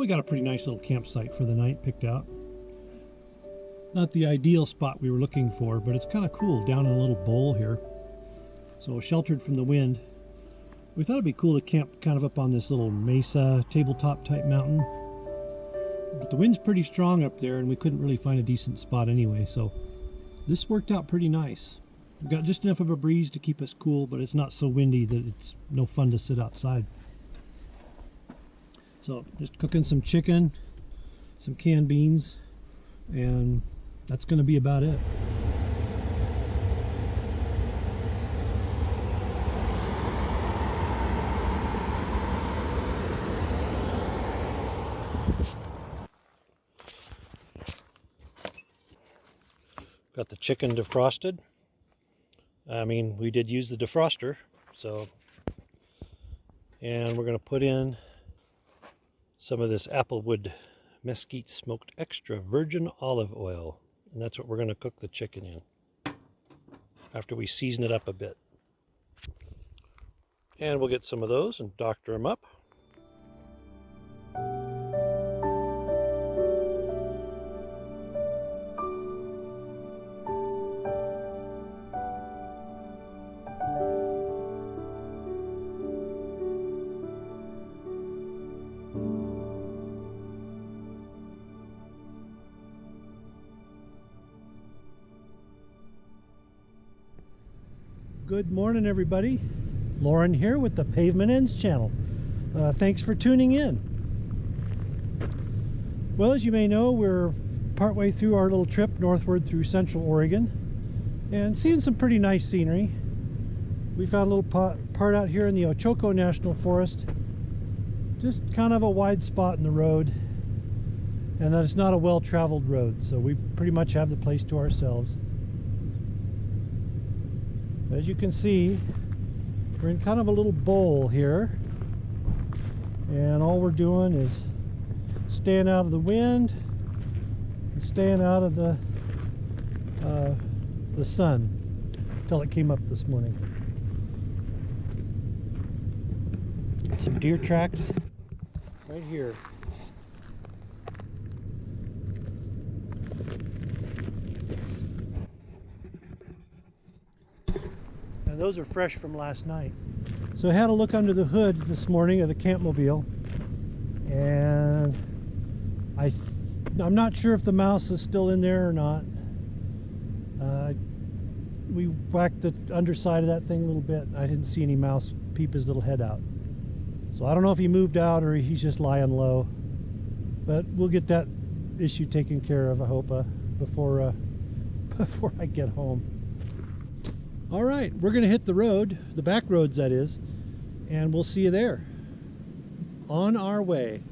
we got a pretty nice little campsite for the night picked out. Not the ideal spot we were looking for, but it's kind of cool down in a little bowl here. So sheltered from the wind. We thought it'd be cool to camp kind of up on this little mesa tabletop type mountain. But the wind's pretty strong up there and we couldn't really find a decent spot anyway, so this worked out pretty nice. We've got just enough of a breeze to keep us cool, but it's not so windy that it's no fun to sit outside. So just cooking some chicken, some canned beans, and that's going to be about it. Got the chicken defrosted. I mean, we did use the defroster, so. And we're going to put in some of this applewood mesquite smoked extra virgin olive oil. And that's what we're going to cook the chicken in after we season it up a bit. And we'll get some of those and doctor them up. Good morning, everybody. Lauren here with the Pavement Ends channel. Thanks for tuning in. Well, as you may know, we're partway through our little trip northward through Central Oregon and seeing some pretty nice scenery. We found a little part out here in the Ochoco National Forest. Just kind of a wide spot in the road, and that it's not a well-traveled road, so we pretty much have the place to ourselves. As you can see, we're in kind of a little bowl here, and all we're doing is staying out of the wind and staying out of the sun until it came up this morning. Some deer tracks right here. Those are fresh from last night. So I had a look under the hood this morning of the Campmobile, and I'm not sure if the mouse is still in there or not. We whacked the underside of that thing a little bit. I didn't see any mouse peep his little head out. So I don't know if he moved out or he's just lying low. But we'll get that issue taken care of, I hope, before I get home. All right, we're going to hit the road, the back roads that is, and we'll see you there. On our way.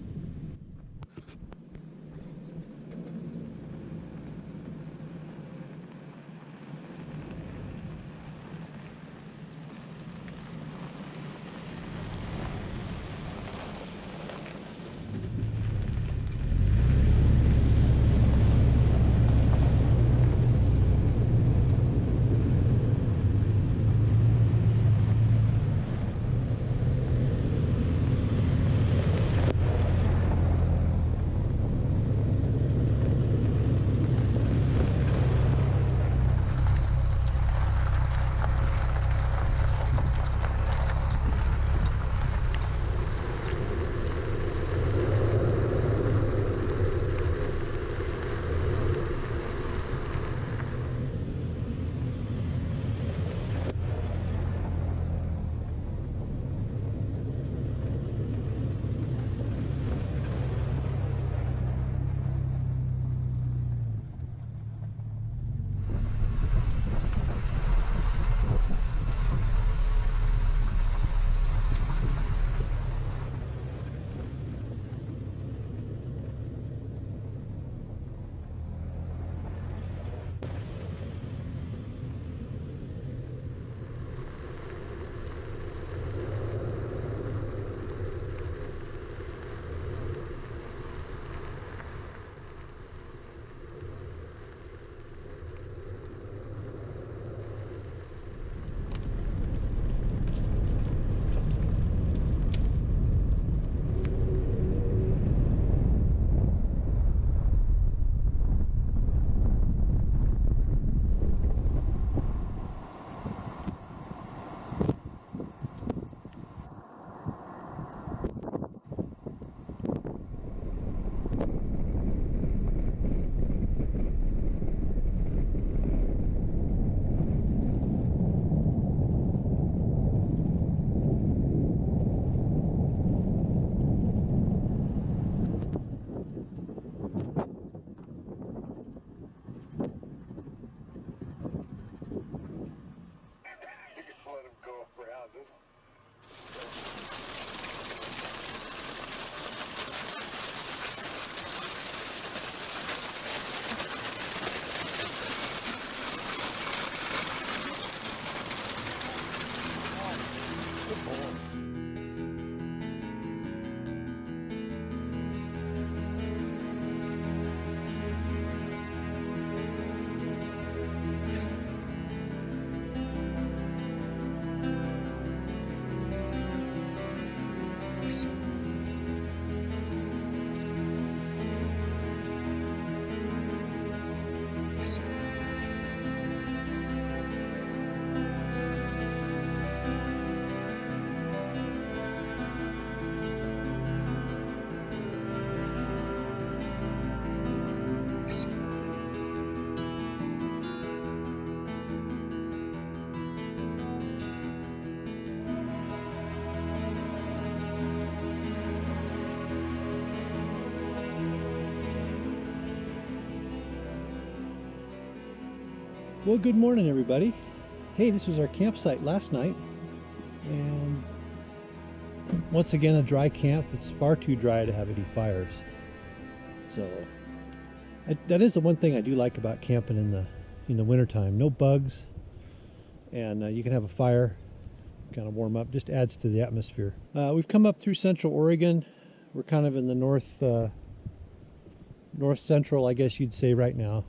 Well, good morning, everybody. Hey, this was our campsite last night, and once again a dry camp. It's far too dry to have any fires. So that is the one thing I do like about camping in the wintertime. No bugs, and you can have a fire, kind of warm up. Just adds to the atmosphere. We've come up through Central Oregon. We're kind of in the north central, I guess you'd say, right now.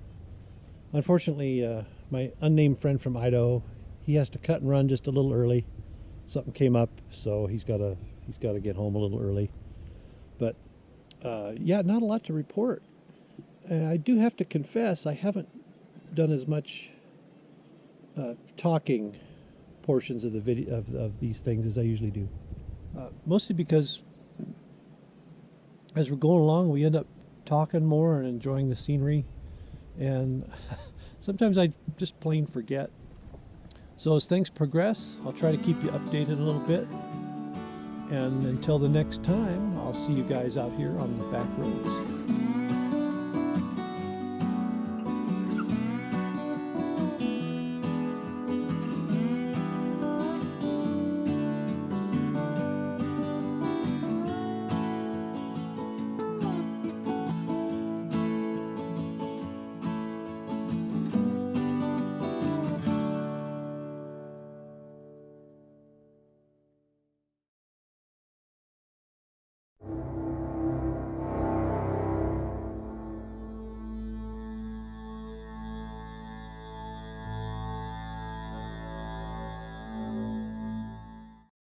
Unfortunately, my unnamed friend from Idaho, he has to cut and run just a little early. Something came up, so he's got to get home a little early. But yeah, not a lot to report. I do have to confess, I haven't done as much talking portions of the video of these things as I usually do. Mostly because as we're going along, we end up talking more and enjoying the scenery, and sometimes I just plain forget. So as things progress, I'll try to keep you updated a little bit. And until the next time, I'll see you guys out here on the back roads.